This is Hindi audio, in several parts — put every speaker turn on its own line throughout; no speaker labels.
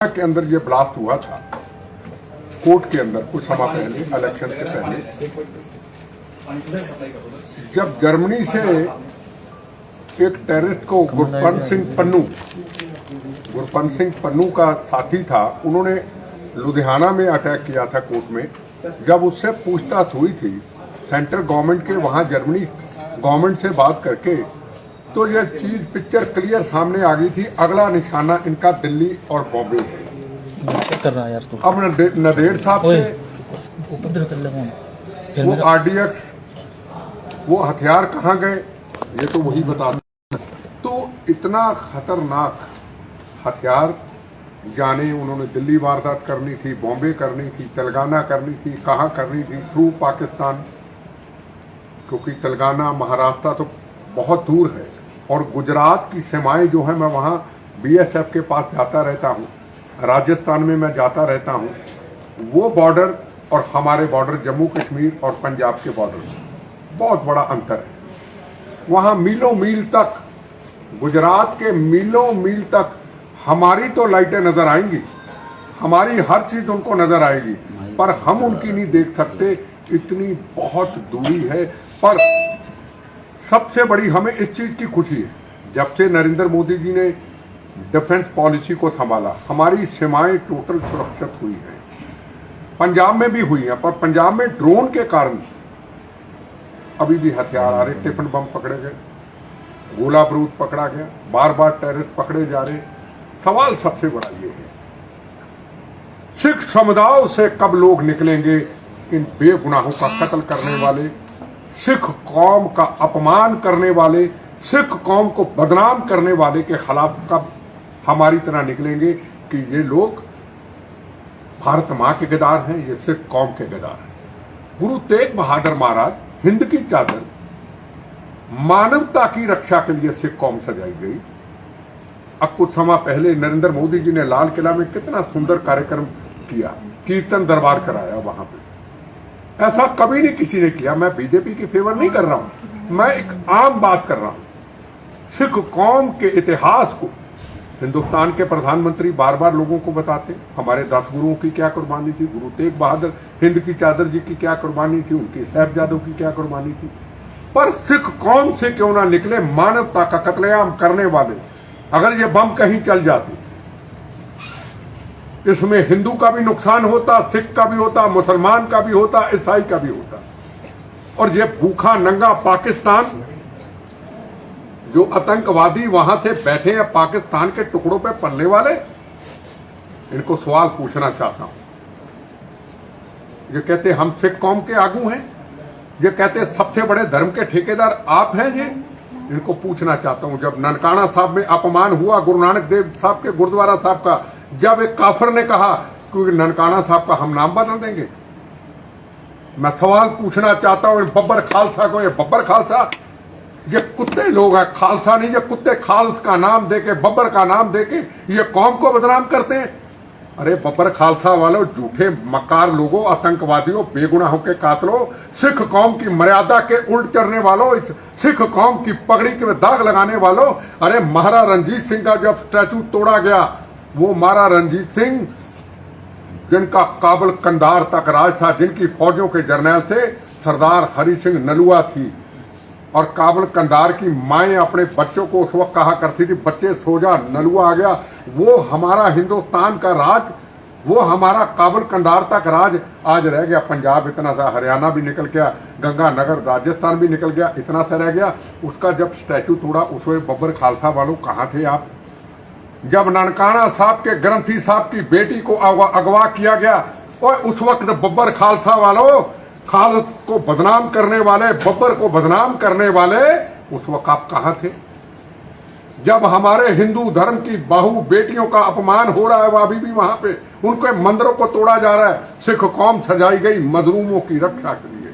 के अंदर ये ब्लास्ट हुआ था कोर्ट के अंदर कुछ समय पहले, इलेक्शन से पहले, जब जर्मनी से एक टेररिस्ट को गुरपंत सिंह पन्नू का साथी था, उन्होंने लुधियाना में अटैक किया था कोर्ट में। जब उससे पूछताछ हुई थी सेंट्रल गवर्नमेंट के, वहां जर्मनी गवर्नमेंट से बात करके, तो यह चीज पिक्चर क्लियर सामने आ गई थी। अगला निशाना इनका दिल्ली और बॉम्बे है।
कर रहा यार तू।
अब नदेड़ साहब से वो आरडीएक्स, वो हथियार कहाँ गए ये तो वही बता। तो इतना खतरनाक हथियार, जाने उन्होंने दिल्ली वारदात करनी थी, बॉम्बे करनी थी, तेलंगाना करनी थी, कहाँ करनी थी, थ्रू पाकिस्तान, क्योंकि तेलंगाना महाराष्ट्र तो बहुत दूर है। और गुजरात की सीमाएं जो है, मैं वहाँ बीएसएफ के पास जाता रहता हूँ, राजस्थान में मैं जाता रहता हूँ। वो बॉर्डर और हमारे बॉर्डर, जम्मू कश्मीर और पंजाब के बॉर्डर, बहुत बड़ा अंतर है। वहाँ मीलों मील तक, गुजरात के मीलों मील तक हमारी तो लाइटें नजर आएंगी, हमारी हर चीज उनको नजर आएगी, पर हम उनकी नहीं देख सकते, इतनी बहुत दूरी है। पर सबसे बड़ी हमें इस चीज की खुशी है, जब से नरेंद्र मोदी जी ने डिफेंस पॉलिसी को संभाला, हमारी सीमाएं टोटल सुरक्षित हुई है। पंजाब में भी हुई है, पर पंजाब में ड्रोन के कारण अभी भी हथियार आ रहे, टिफिन बम पकड़े गए, गोला बारूद पकड़ा गया, बार बार टेररिस्ट पकड़े जा रहे। सवाल सबसे बड़ा ये है, सिख समुदाय से कब लोग निकलेंगे इन बेगुनाहों का कत्ल करने वाले, सिख कौम का अपमान करने वाले, सिख कौम को बदनाम करने वाले के खिलाफ कब हमारी तरह निकलेंगे कि ये लोग भारत मां के गद्दार हैं, ये सिख कौम के गद्दार हैं। गुरु तेग बहादुर महाराज, हिंद की चादर, मानवता की रक्षा के लिए सिख कौम सजाई गई। अब कुछ समय पहले नरेंद्र मोदी जी ने लाल किला में कितना सुंदर कार्यक्रम किया, कीर्तन दरबार कराया वहां पे। ऐसा कभी नहीं किसी ने किया। मैं बीजेपी की फेवर नहीं कर रहा हूं, मैं एक आम बात कर रहा हूं। सिख कौम के इतिहास को हिंदुस्तान के प्रधानमंत्री बार बार लोगों को बताते, हमारे 10 गुरुओं की क्या कुर्बानी थी, गुरु तेग बहादुर हिंद की चादर जी की क्या कुर्बानी थी, उनकी साहिबजादों की क्या कुर्बानी थी। पर सिख कौम से क्यों ना निकले मानवता का कत्लेआम करने वाले। अगर ये बम कहीं चल जाते, इसमें हिंदू का भी नुकसान होता, सिख का भी होता, मुसलमान का भी होता, ईसाई का भी होता। और ये भूखा नंगा पाकिस्तान, जो आतंकवादी वहां से बैठे हैं पाकिस्तान के टुकड़ों पे पलने वाले, इनको सवाल पूछना चाहता हूं। ये कहते हम सिख कौम के आगू हैं, ये कहते सबसे बड़े धर्म के ठेकेदार आप हैं। ये इनको पूछना चाहता हूं, जब ननकाना साहब में अपमान हुआ गुरु नानक देव साहब के गुरुद्वारा साहब का, जब एक काफिर ने कहा कि ननकाना साहब का हम नाम बदल देंगे, मैं सवाल पूछना चाहता हूं बब्बर खालसा को, ये बब्बर खालसा, ये कुत्ते लोग हैं, खालसा नहीं, ये कुत्ते खाल्स का नाम देके, बब्बर का नाम देके ये कौम को बदनाम करते हैं। अरे बब्बर खालसा वालों, झूठे मक्कार लोगों, आतंकवादियों, बेगुनाहों के कातलों, सिख कौम की मर्यादा के उल्ट चढ़ने वालों, सिख कौम की पगड़ी के दाग लगाने वालों। अरे महाराजा रणजीत सिंह का जब स्टैचू तोड़ा गया, वो महाराजा रणजीत सिंह जिनका काबुल कंधार तक राज था, जिनकी फौजों के जर्नैल थे, सरदार हरि सिंह नलुआ थी। और काबुल कंधार की माएं अपने बच्चों को उस वक्त कहा करती थी, बच्चे सो जा, नलुआ आ गया। वो हमारा हिंदुस्तान का राज, वो हमारा काबुल कंधार तक राज आज रह गया। पंजाब इतना सा, हरियाणा भी निकल गया, गंगानगर राजस्थान भी निकल गया, इतना सा रह गया। उसका जब स्टैचू तोड़ा, उसमें बब्बर खालसा वालों कहाँ थे आप? जब ननकाना साहब के ग्रंथी साहब की बेटी को अगवा किया गया, और उस वक्त बब्बर खालसा वालों, खालस को बदनाम करने वाले, बब्बर को बदनाम करने वाले, उस वक्त आप कहां थे? जब हमारे हिंदू धर्म की बहू बेटियों का अपमान हो रहा है, वह अभी भी वहां पे, उनके मंदिरों को तोड़ा जा रहा है। सिख कौम सजाई गई मजलूमों की रक्षा के लिए,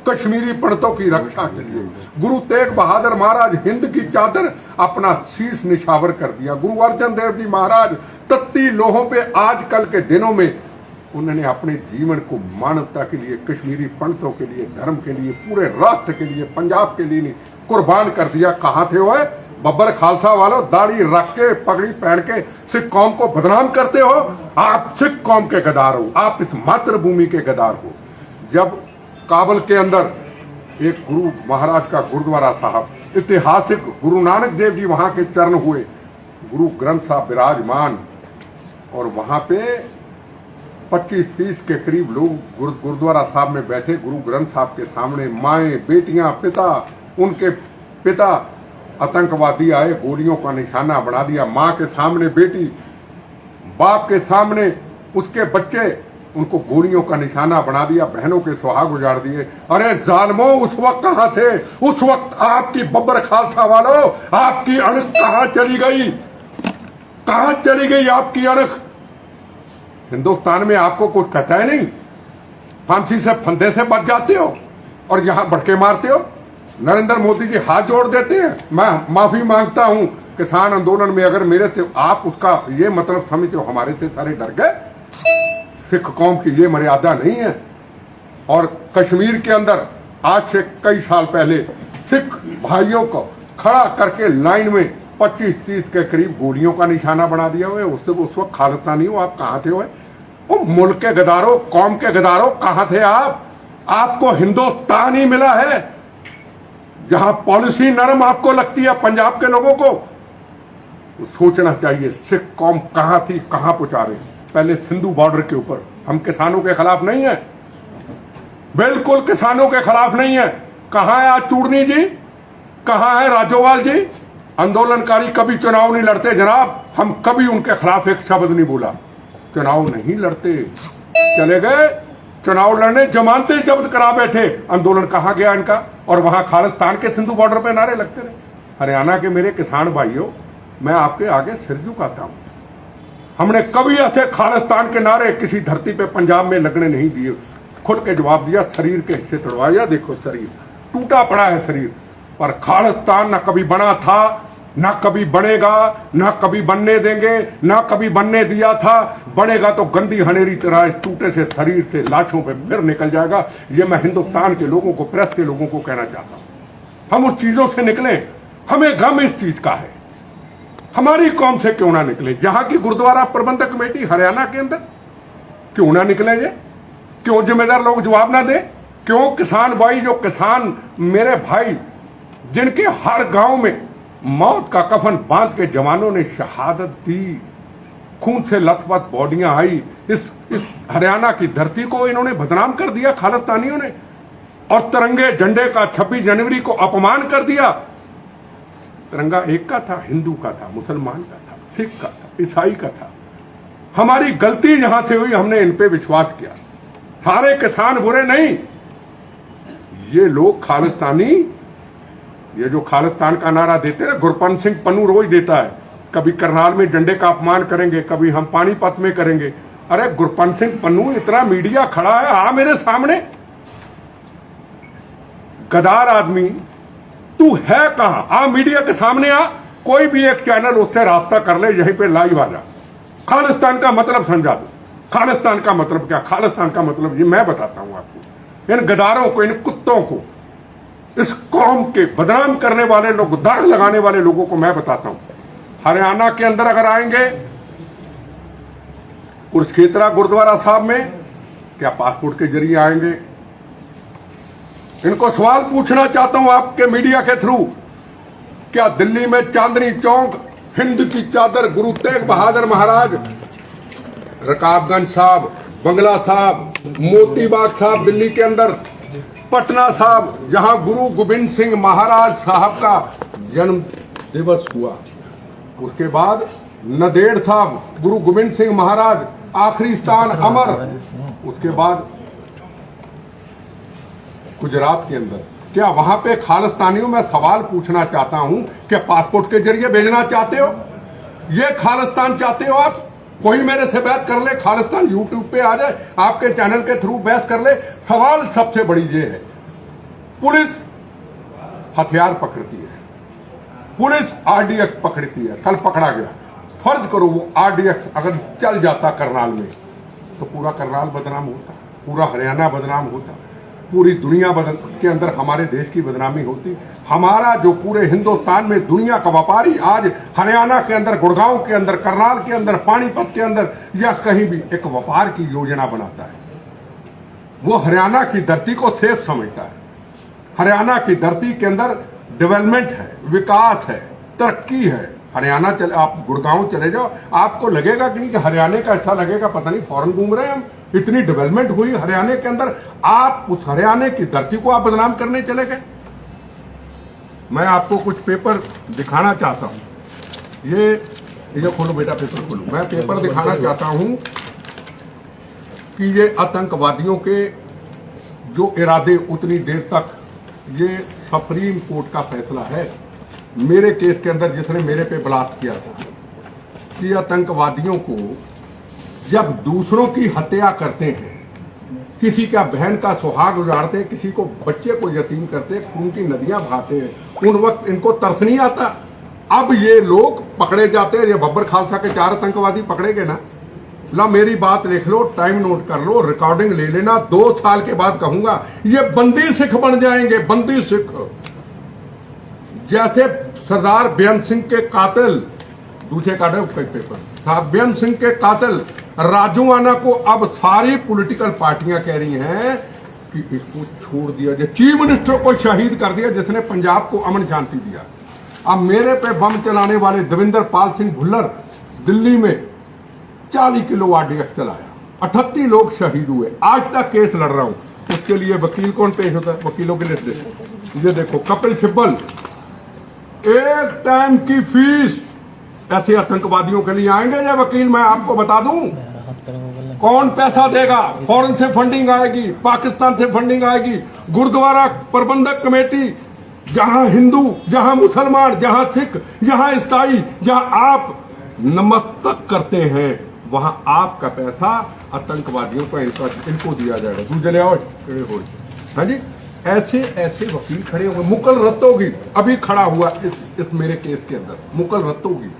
कश्मीरी पंडितों की रक्षा के लिए। गुरु तेग बहादुर महाराज हिंद की चादर अपना शीश निछावर कर दिया। गुरु अर्जन देव जी महाराज तत्ती लोहों पे आजकल के दिनों में उन्होंने अपने जीवन को मानवता के लिए, कश्मीरी पंडितों के लिए, धर्म के लिए, पूरे राष्ट्र के लिए, पंजाब के लिए कुर्बान कर दिया। कहां थे बब्बर खालसा वालों, दाढ़ी रख के पगड़ी पहन के सिख कौम को बदनाम करते हो। आप सिख कौम के गद्दार हो, आप इस मातृभूमि के गद्दार हो। जब काबुल के अंदर एक गुरु महाराज का गुरुद्वारा साहब, ऐतिहासिक गुरु नानक देव जी वहां के चरण हुए, गुरु ग्रंथ साहब विराजमान, और वहां पे 25-30 के करीब लोग गुरुद्वारा साहब में बैठे, गुरु ग्रंथ साहब के सामने माएं, बेटियां, पिता, उनके पिता आतंकवादी आए, गोलियों का निशाना बना दिया। मां के सामने बेटी, बाप के सामने उसके बच्चे, उनको गोलियों का निशाना बना दिया, बहनों के सुहाग उजाड़ दिए। अरे जालिमों, उस वक्त कहां थे? उस वक्त आपकी बब्बर खालसा वालों, आपकी अणख कहां चली गई? कहां चली गई आपकी अणख? हिंदुस्तान में आपको कुछ कहता है नहीं? फांसी से फंदे से बच जाते हो और यहां बढ़के मारते हो। नरेंद्र मोदी जी हाथ जोड़ देते हैं, मैं माफी मांगता हूं किसान आंदोलन में अगर मेरे से आप उसका ये मतलब समझते हो हमारे से सारे डर गए। सिख कौम की ये मर्यादा नहीं है। और कश्मीर के अंदर आज से कई साल पहले सिख भाइयों को खड़ा करके लाइन में 25-30 के करीब गोलियों का निशाना बना दिया हुआ है। उससे उस वक्त खालिस्तानी हो, आप कहां थे? वो मुल्क के गदारों, कौम के गदारों, कहां थे आप? आपको हिंदुस्तान ही मिला है जहां पॉलिसी नरम आपको लगती है पंजाब के लोगों को। सोचना चाहिए सिख कौम कहां थी, कहां पहुंचा रही। पहले सिंधु बॉर्डर के ऊपर हम किसानों के खिलाफ नहीं है, बिल्कुल किसानों के खिलाफ नहीं है। कहां है आज चूड़नी जी, कहां है राजोवाल जी? आंदोलनकारी कभी चुनाव नहीं लड़ते जनाब, हम कभी उनके खिलाफ एक शब्द नहीं बोला। चुनाव नहीं लड़ते, चले गए चुनाव लड़ने, जमानतें जब्त करा बैठे। आंदोलन कहां गया इनका? और वहां खालिस्तान के सिंधु बॉर्डर पे नारे लगते रहे। हरियाणा के मेरे किसान भाइयों, मैं आपके आगे सिर झुकाता हूं। हमने कभी ऐसे खालिस्तान के नारे किसी धरती पे पंजाब में लगने नहीं दिए। खुद के जवाब दिया, शरीर के हिस्से तोड़वाया, देखो शरीर टूटा पड़ा है शरीर। पर खालिस्तान ना कभी बना था, ना कभी बनेगा, ना कभी बनने देंगे, ना कभी बनने दिया था। बनेगा तो गंदी हनेरी तरह इस टूटे से शरीर से लाशों पे फिर निकल जाएगा। ये मैं हिंदुस्तान के लोगों को, प्रेस के लोगों को कहना चाहता हूं। हम उस चीजों से निकले, हमें गम इस चीज का है। हमारी कौम से क्यों ना निकले? जहां की गुरुद्वारा प्रबंधक कमेटी हरियाणा के अंदर क्यों ना निकलेंगे? क्यों जिम्मेदार लोग जवाब ना दे? क्यों किसान भाई, जो किसान मेरे भाई, जिनके हर गांव में मौत का कफन बांध के जवानों ने शहादत दी, खून से लथपथ बॉडियां आई, इस हरियाणा की धरती को इन्होंने बदनाम कर दिया खालिस्तानियों ने। और तिरंगे झंडे का 26 जनवरी को अपमान कर दिया। तिरंगा एक का था, हिंदू का था, मुसलमान का था, सिख का था, ईसाई का था। हमारी गलती जहां से हुई, हमने इन पे विश्वास किया। सारे किसान बुरे नहीं, ये लोग खालिस्तानी, ये जो खालिस्तान का नारा देते हैं, गुरपंत सिंह पन्नू रोज देता है, कभी करनाल में डंडे का अपमान करेंगे, कभी हम पानीपत में करेंगे। अरे गुरपंत सिंह पन्नू, इतना मीडिया खड़ा है, आ मेरे सामने, गदार आदमी तू है कहां? आ मीडिया के सामने आ, कोई भी एक चैनल उससे रास्ता कर ले, यहीं पे लाइव आ जा। खालिस्तान का मतलब समझा दो। खालिस्तान का मतलब क्या? खालिस्तान का मतलब ये मैं बताता हूं आपको। इन गदारों को, इन कुत्तों को, इस कौम के बदनाम करने वाले लोग, दाग लगाने वाले लोगों को मैं बताता हूं। हरियाणा के अंदर अगर आएंगे कुरुक्षेत्र गुरुद्वारा साहब में, क्या पासपोर्ट के जरिए आएंगे? इनको सवाल पूछना चाहता हूं आपके मीडिया के थ्रू, क्या दिल्ली में चांदनी चौक, हिंद की चादर, गुरु तेग बहादुर महाराज, रकाबगंज साहब, बंगला साहब, मोतीबाग साहब दिल्ली के अंदर, पटना साहब, जहां गुरु गोविंद सिंह महाराज साहब का जन्म दिवस हुआ, उसके बाद नदेड़ साहब, गुरु गोविंद सिंह महाराज, आखिरी स्थान अमर, उसके बाद गुजरात के अंदर, क्या वहां पे खालिस्तानियों में सवाल पूछना चाहता हूं, क्या पासपोर्ट के जरिए भेजना चाहते हो? ये खालिस्तान चाहते हो आप? कोई मेरे से बात कर ले, खालिस्तान यूट्यूब पे आ जाए, आपके चैनल के थ्रू बहस कर ले। सवाल सबसे बड़ी ये है, पुलिस हथियार पकड़ती है, पुलिस आरडीएक्स पकड़ती है, कल पकड़ा गया। फर्ज करो वो आरडीएक्स अगर चल जाता करनाल में, तो पूरा करनाल बदनाम होता, पूरा हरियाणा बदनाम होता। पूरी दुनिया के अंदर हमारे देश की बदनामी होती। हमारा जो पूरे हिंदुस्तान में दुनिया का व्यापारी आज हरियाणा के अंदर, गुड़गांव के अंदर, करनाल के अंदर, पानीपत के अंदर या कहीं भी एक व्यापार की योजना बनाता है, वो हरियाणा की धरती को सेफ समझता है। हरियाणा की धरती के अंदर डेवलपमेंट है, विकास है, तरक्की है। हरियाणा चले, आप गुड़गांव चले जाओ, आपको लगेगा कि नहीं कि हरियाणा का अच्छा लगेगा, पता नहीं फॉरेन घूम रहे हैं हम। इतनी डेवलपमेंट हुई हरियाणा के अंदर, आप उस हरियाणा की धरती को आप बदनाम करने चले गए। मैं आपको कुछ पेपर दिखाना चाहता हूं। ये खोलो बेटा, पेपर खोलो। मैं पेपर दिखाना चाहता हूं कि ये आतंकवादियों के जो इरादे, उतनी देर तक ये सुप्रीम कोर्ट का फैसला है मेरे केस के अंदर, जिसने मेरे पे ब्लास्ट किया था कि आतंकवादियों को जब दूसरों की हत्या करते हैं, किसी का बहन का सुहाग उजाड़ते हैं, किसी को बच्चे को यतीम करते हैं, खून की नदियां बहाते हैं, उन वक्त इनको तरस नहीं आता। अब ये लोग पकड़े जाते हैं। ये बब्बर खालसा के 4 आतंकवादी पकड़े गए ना, ला मेरी बात लिख लो, टाइम नोट कर लो, रिकॉर्डिंग ले लेना। 2 साल के बाद कहूंगा ये बंदी सिख बन जाएंगे, बंदी सिख। जैसे सरदार बेअंत सिंह के कातिल, दूसरे काटे पेपर, बेअंत सिंह के कातिल राजूआना को अब सारी पॉलिटिकल पार्टियां कह रही हैं कि इसको छोड़ दिया जाए। चीफ मिनिस्टर को शहीद कर दिया जिसने पंजाब को अमन शांति दिया। अब मेरे पे बम चलाने वाले देवेंद्र पाल सिंह भुल्लर दिल्ली में 40 किलो आरडीएक्स चलाया, 38 लोग शहीद हुए। आज तक केस लड़ रहा हूं, उसके लिए वकील कौन पेश होता है? वकीलों की लिस्ट देखो। ये देखो, कपिल सिब्बल, एक टाइम की फीस ऐसे आतंकवादियों के लिए आएंगे ये वकील। मैं आपको बता दूं कौन पैसा देगा। फॉरेन से फंडिंग आएगी, पाकिस्तान से फंडिंग आएगी। गुरुद्वारा प्रबंधक कमेटी, जहां हिंदू, जहां मुसलमान, जहां सिख, जहां ईसाई, जहां आप नमस्तक करते हैं, वहां आपका पैसा आतंकवादियों को इनको दिया जाएगा। दूसरे आओ, हाँ जी, ऐसे ऐसे वकील खड़े हुए। मुकुल रत्तोगी अभी खड़ा हुआ इस मेरे केस के अंदर। मुकुल रत्तोगी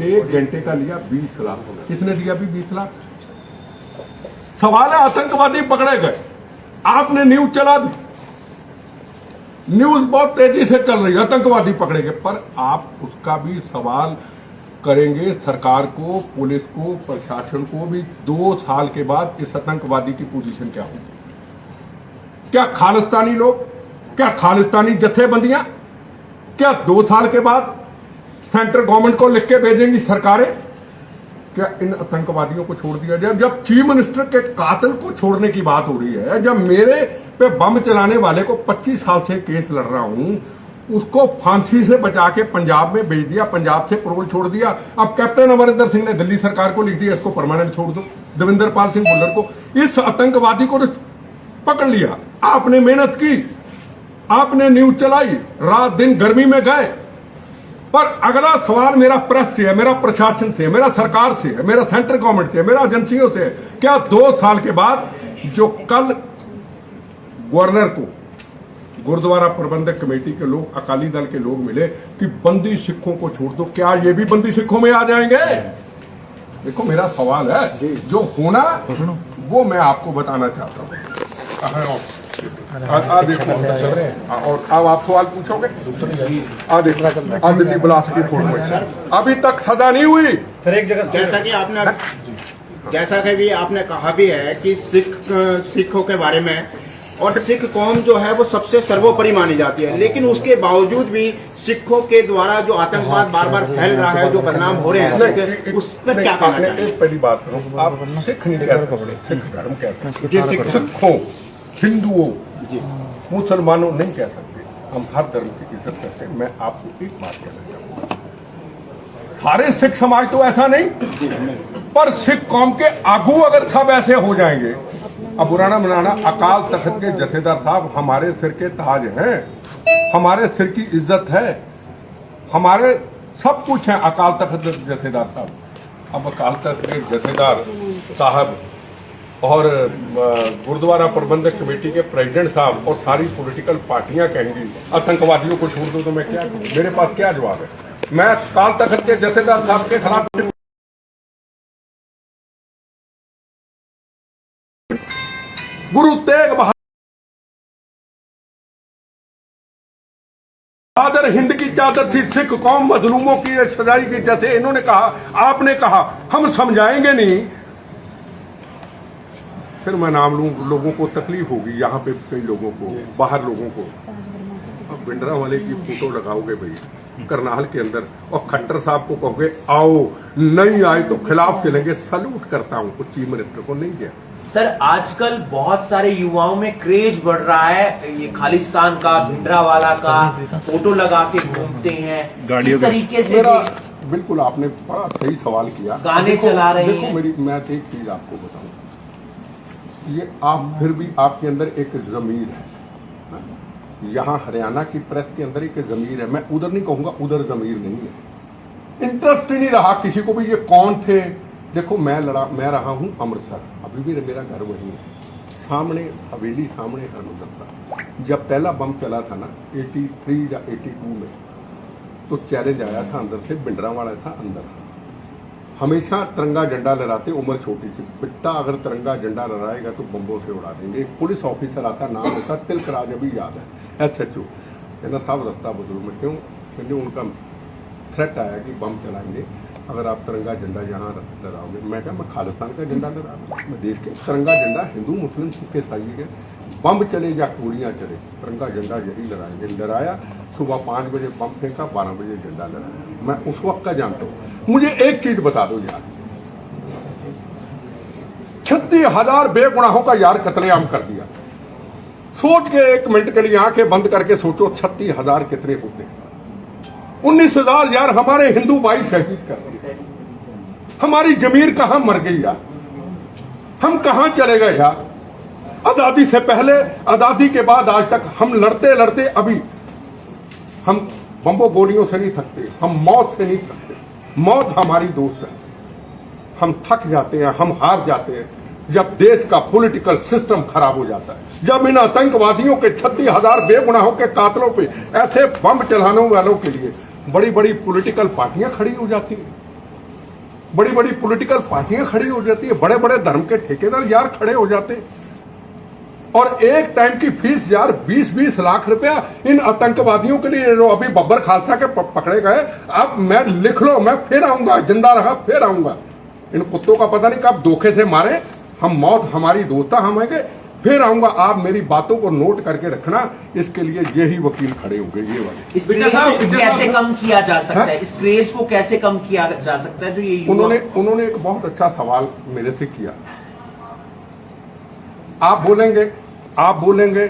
1 घंटे का लिया 20 लाख। किसने दिया? भी 20 लाख। सवाल है, आतंकवादी पकड़े गए, आपने न्यूज चला दी, न्यूज बहुत तेजी से चल रही है, आतंकवादी पकड़े गए, पर आप उसका भी सवाल करेंगे सरकार को, पुलिस को, प्रशासन को भी। 2 साल के बाद इस आतंकवादी की पोजीशन क्या होगी? क्या खालिस्तानी लोग, क्या खालिस्तानी जत्थेबंदियां, क्या 2 साल के बाद सेंट्रल गवर्नमेंट को लिख के भेजेंगी सरकारें? क्या इन आतंकवादियों को छोड़ दिया जाए? जब चीफ मिनिस्टर के कातिल को छोड़ने की बात हो रही है, जब मेरे पे बम चलाने वाले को 25 साल से केस लड़ रहा हूं, उसको फांसी से बचा के पंजाब में भेज दिया, पंजाब से पैरोल छोड़ दिया। अब कैप्टन अमरिंदर सिंह ने दिल्ली सरकार को लिख दिया इसको परमानेंट छोड़ दो, देवेंद्र पाल सिंह भुल्लर को। इस आतंकवादी को पकड़ लिया, आपने मेहनत की, आपने न्यूज चलाई, रात दिन गर्मी में गए। पर अगला सवाल मेरा प्रेस से है, मेरा प्रशासन से है, मेरा सरकार से है, मेरा सेंट्रल गवर्नमेंट से है, मेरा एजेंसियों से है। क्या 2 साल के बाद जो कल गवर्नर को गुरुद्वारा प्रबंधक कमेटी के लोग, अकाली दल के लोग मिले कि बंदी सिखों को छोड़ दो, क्या ये भी बंदी सिखों में आ जाएंगे? देखो, मेरा सवाल है, जो होना वो मैं आपको बताना चाहता हूँ। देखो, और अब आप सवाल पूछोगे। दिल्ली ब्लास्ट की फोटो अभी तक सजा नहीं हुई
सर। एक जगह जैसा कि भी आपने कहा भी है कि सिखों के बारे में, और सिख कौम जो है वो सबसे सर्वोपरि मानी जाती है, लेकिन उसके बावजूद भी सिखों के द्वारा जो आतंकवाद बार बार फैल रहा है, जो बदनाम हो रहे हैं, उस पर क्या कहना है?
एक पहली बात, आप सिख नहीं कह सकते, सिख धर्म कहते हैं। सिखों, हिंदुओं, मुसलमानों नहीं कह सकते। हम हर धर्म की इज्जत करते हैं। मैं आपको एक बात कहना चाहूंगा, सारे सिख समाज तो ऐसा नहीं, पर सिख कौम के आगू अगर सब ऐसे हो जाएंगे। अब बुराना मनाना, अकाल तख्त के जथेदार साहब हमारे सिर के ताज हैं, हमारे सिर की इज्जत है, हमारे सब कुछ है अकाल तख्त के जथेदार साहब। अब अकाल तख्त के जथेदार साहब और गुरुद्वारा प्रबंधक कमेटी के प्रेसिडेंट साहब और सारी पॉलिटिकल पार्टियां कहेंगी आतंकवादियों को छोड़ दो, तो मैं क्या करूं? मेरे पास क्या जवाब है? मैं अकाल तख्त के जथेदार साहब के खिलाफ गुरु तेग बहादुर चादर हिंद की चादर थी, सिख कौम मजलूमों की सजाई की, जैसे इन्होंने कहा, आपने कहा हम समझाएंगे नहीं, फिर मैं नाम लूं, लोगों को तकलीफ होगी, यहाँ पे कई लोगों को, बाहर लोगों को। अब भिंडरा वाले की फोटो लगाओगे भाई करनाल के अंदर और खट्टर साहब को कहोगे आओ, नहीं आए तो खिलाफ चलेंगे, सल्यूट करता हूं। कुछ चीफ मिनिस्टर को नहीं गया।
सर आजकल बहुत सारे युवाओं में क्रेज बढ़ रहा है, ये खालिस्तान का, भिंडरावाला का फोटो लगा के घूमते हैं, इस तरीके से
बिल्कुल आपने बड़ा सही सवाल किया।
गाने चला रहे हैं।
देखो मैं एक चीज आपको बताऊं, ये आप फिर भी आपके अंदर एक जमीर है, यहाँ हरियाणा की प्रेस के अंदर एक जमीर है, मैं उधर नहीं कहूंगा, उधर जमीर नहीं है, इंटरेस्ट ही नहीं रहा किसी को भी ये कौन थे। देखो मैं मैं रहा हूं अमृतसर, अभी भी मेरा घर वहीं है, सामने हवेली, सामने हरमंदिर साहब। जब पहला बम चला था ना 83 या 82 में, तो चैलेंज आया था अंदर से, भिंडरावाला था अंदर, हमेशा तिरंगा झंडा लहराते, उम्र छोटी थी, बेटा अगर तिरंगा झंडा लहराएगा तो बम्बों से उड़ा देंगे। एक पुलिस ऑफिसर आता, नाम होता तिलकराज, अभी याद है, SHO, कहना साहब रास्ता बदलो। मैं क्यों? मुझे उनका थ्रेट आया कि बम चलाएंगे अगर आप तिरंगा झंडा यहाँ लहराओगे। मैं क्या, मैं खालिस्तान का झंडा लहरा, मैं देश के तिरंगा झंडा हिंदू मुस्लिम सिख ईसाई के, बम चले या गोलियां चले, तिरंगा झंडा यही लहराएंगे। लहराया, सुबह 5 बजे बम फेंका, 12 बजे झंडा लहराया। मैं उस वक्त का जानता हूँ। मुझे एक चीज बता दो यार, 36,000 बेगुनाहों का यार कत्लेआम कर दिया। सोच के 1 मिनट के लिए आंखें बंद करके सोचो 36,000 कितने होते हैं। 19,000 यार हमारे हिंदू भाई शहीद कर दिए। हमारी जमीर कहां मर गई यार, हम कहां चले गए यार? आजादी से पहले, आजादी के बाद आज तक हम लड़ते लड़ते, अभी हम बम्बों गोलियों से नहीं थकते, हम मौत से नहीं थकते, मौत हमारी दोस्त है। हम थक जाते हैं, हम हार जाते हैं जब देश का पॉलिटिकल सिस्टम खराब हो जाता है, जब इन आतंकवादियों के 36,000 बेगुनाहों के कातलों पे ऐसे बम चलाने वालों के लिए बड़ी बड़ी पॉलिटिकल पार्टियां खड़ी हो जाती हैं, बड़ी बड़ी पॉलिटिकल पार्टियां खड़ी हो जाती है, बड़े बड़े धर्म के ठेकेदार यार खड़े हो जाते हैं, और एक टाइम की फीस यार 20-20 लाख रुपया इन आतंकवादियों के लिए। जो अभी बब्बर खालसा के पकड़े गए, अब मैं लिख लो, मैं फिर आऊंगा, जिंदा रहा फिर आऊंगा। इन कुत्तों का पता नहीं कब धोखे से मारे, हम मौत हमारी दोस्ता, हम है फिर आऊंगा। आप मेरी बातों को नोट करके रखना, इसके लिए यही वकील खड़े होंगे, ये वाले।
इस क्रेज को कैसे कम किया जा सकता है? इस क्रेज को कैसे कम किया जा सकता है जो ये
उन्होंने एक बहुत अच्छा सवाल मेरे से किया। आप बोलेंगे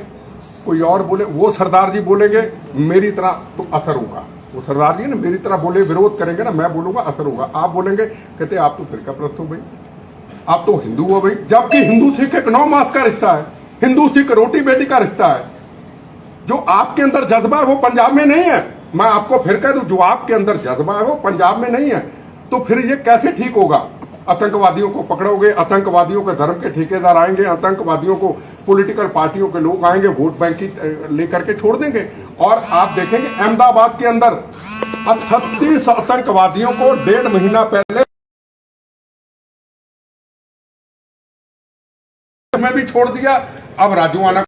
कोई और बोले, वो सरदार जी बोलेंगे मेरी तरह तो असर होगा, वो सरदार जी ना मेरी तरह बोले, विरोध करेंगे ना, मैं बोलूंगा असर होगा। आप बोलेंगे, कहते आप तो फिरका प्रस्त हो भाई, आप तो हिंदू हो भाई, जबकि हिंदू सिख एक 9 मास का रिश्ता है, हिंदू सिख रोटी बेटी का रिश्ता है। जो आपके अंदर जज्बा है वो पंजाब में नहीं है, मैं आपको फिर कह दूं, जो आपके अंदर जज्बा है वो पंजाब में नहीं है, तो फिर ये कैसे ठीक होगा? आतंकवादियों को पकड़ोगे, आतंकवादियों के धर्म के ठेकेदार आएंगे, आतंकवादियों को पॉलिटिकल पार्टियों के लोग आएंगे, वोट बैंक की लेकर के छोड़ देंगे। और आप देखेंगे अहमदाबाद के अंदर 36 आतंकवादियों को 1.5 महीना पहले में भी छोड़ दिया। अब राजूआना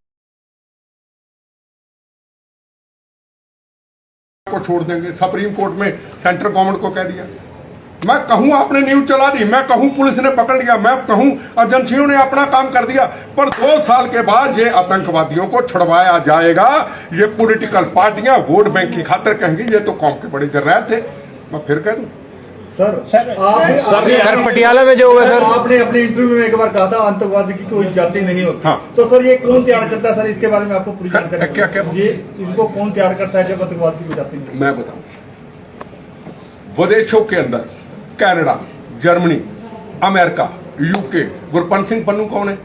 को छोड़ देंगे, सुप्रीम कोर्ट में सेंट्रल गवर्नमेंट को कह दिया। मैं कहूं आपने न्यूज चला दी, मैं कहूं पुलिस ने पकड़ लिया, मैं कहूं एजेंसियों ने अपना काम कर दिया, पर 2 साल के बाद ये आतंकवादियों को छुड़वाया जाएगा। ये पॉलिटिकल पार्टियां वोट बैंक की खातिर कहेंगी ये तो कौम के बड़े जर्रात थे। मैं फिर कह दूं
सर पटियाला में जो हुआ सर,
आपने अपने इंटरव्यू में एक बार कहा था आतंकवादी की कोई जाति नहीं होती।
हाँ।
तो सर ये कौन तैयार करता है सर, इसके बारे में आपको पूरी जानकारी?
क्या
ये इनको कौन तैयार करता है जब आतंकवाद की कोई जाति नहीं?
मैं बताऊं, विदेशों के अंदर Canada, Germany, America, UK, Gurpant Singh Pannu कौन है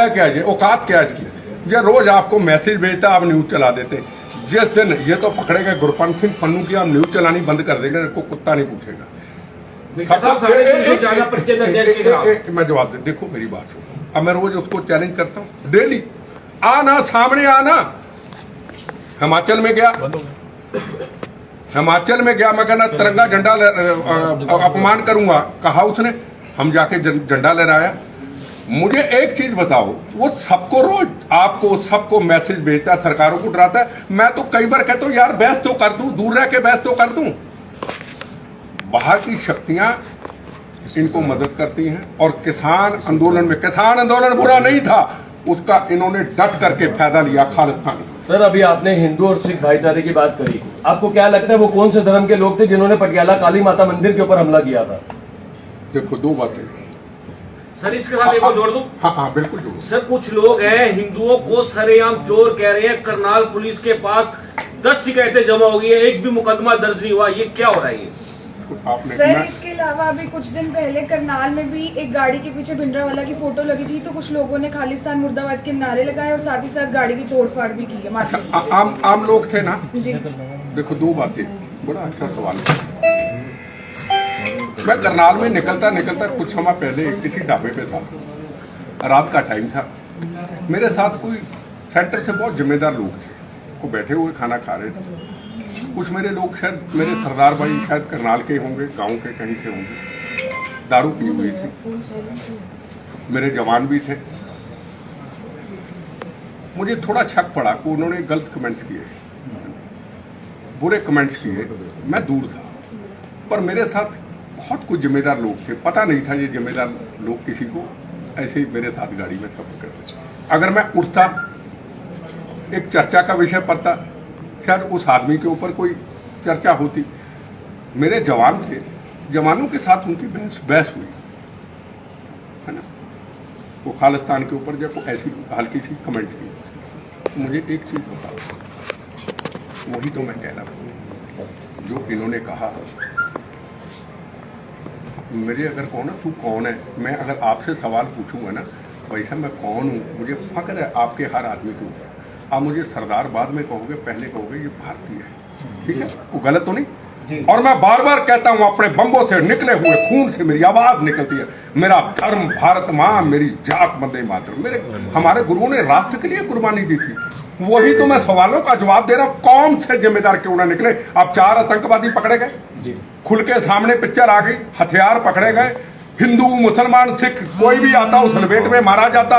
क्या? ये औकात क्या है इसकी? ये रोज आपको मैसेज भेजता, आप न्यूज चला देते। जिस दिन ये तो पकड़े गए गुरपंत सिंह पन्नू की, आप न्यूज चलानी बंद कर देंगे, को कुत्ता नहीं पूछेगा। मैं जवाब दे, देखो मेरी बात सुनो, अब मैं रोज उसको चैलेंज करता हूँ डेली, आना सामने आना। हिमाचल में गया, मैं कहना तिरंगा झंडा अपमान करूंगा, कहा उसने, हम जाके झंडा लहराया। मुझे एक चीज बताओ, वो सबको रोज आपको सबको मैसेज भेजता है, सरकारों को डराता है। मैं तो कई बार कहता हूं यार बहस तो कर दूं, दूर रह के बहस तो कर दूं। बाहर की शक्तियां इनको मदद करती हैं और किसान आंदोलन बुरा नहीं था, उसका इन्होंने डट करके फायदा लिया खालिस्तान।
सर अभी आपने हिंदू और सिख भाईचारे की बात करी, आपको क्या लगता है वो कौन से धर्म के लोग थे जिन्होंने पटियाला काली माता मंदिर के ऊपर हमला किया था?
देखो दो बातें
सर, इसके साथ एक और जोड़ दूं।
हाँ बिल्कुल जोड़ो।
सर, कुछ लोग हैं हिंदुओं को सरेआम चोर कह रहे हैं। करनाल पुलिस के पास 10 शिकायतें जमा हो गई है, एक भी मुकदमा दर्ज नहीं हुआ। ये क्या हो रहा है? ये
आपने
सर, इसके अलावा अभी कुछ दिन पहले करनाल में भी एक गाड़ी के पीछे भिंडरावाला की फोटो लगी थी, तो कुछ लोगों ने खालिस्तान मुर्दाबाद के नारे लगाए और साथ ही साथ गाड़ी की तोड़फाड़ भी की है मार्केट में।
आम लोग थे ना
जी।
देखो दो बातें, बड़ा अच्छा सवाल है। मैं करनाल में निकलता कुछ समय पहले किसी ढाबे पे था, रात का टाइम था। मेरे साथ कोई सेंटर से बहुत जिम्मेदार लोग थे, वो बैठे हुए खाना खा रहे थे। कुछ मेरे लोग शायद मेरे सरदार भाई शायद करनाल के होंगे, गांव के कहीं से होंगे, दारू पी हुई थी। मेरे जवान भी थे। मुझे थोड़ा शक पड़ा कि उन्होंने गलत कमेंट्स किए, बुरे कमेंट्स किए। मैं दूर था, पर मेरे साथ बहुत कुछ जिम्मेदार लोग थे। पता नहीं था ये जिम्मेदार लोग किसी को ऐसे ही मेरे साथ गाड़ी में सफर करते। अगर मैं उठता, एक चर्चा का विषय पड़ता, शायद उस आदमी के ऊपर कोई चर्चा होती। मेरे जवान थे, जवानों के साथ उनकी बहस हुई है ना, वो खालिस्तान के ऊपर जब ऐसी हल्की सी कमेंट्स की। मुझे एक चीज बताओ, वही तो मैं कह रहा हूँ, जो इन्होंने कहा, मेरे अगर कहो ना तू कौन है, मैं अगर आपसे सवाल पूछूंगा ना वैसा मैं कौन हूँ, मुझे फक्र है आपके हर आदमी के ऊपर। आप मुझे सरदार बाद में कहोगे, पहले कहोगे ये भारतीय है, ठीक है? वो गलत तो नहीं। और मैं बार बार कहता हूं, अपने बम्बों से निकले हुए खून से मेरी आवाज निकलती है, मेरा धर्म भारत मां, मेरी जात वंदे मातरम। मेरे हमारे गुरुओं ने राष्ट्र के लिए कुर्बानी दी थी। वही तो मैं सवालों का जवाब दे रहा हूं, कौन से जिम्मेदार क्यों ना निकले। अब 4 आतंकवादी पकड़े गए, खुल के सामने पिक्चर आ गई, हथियार पकड़े गए, हिंदू मुसलमान सिख कोई भी आता उस लपेट में मारा जाता।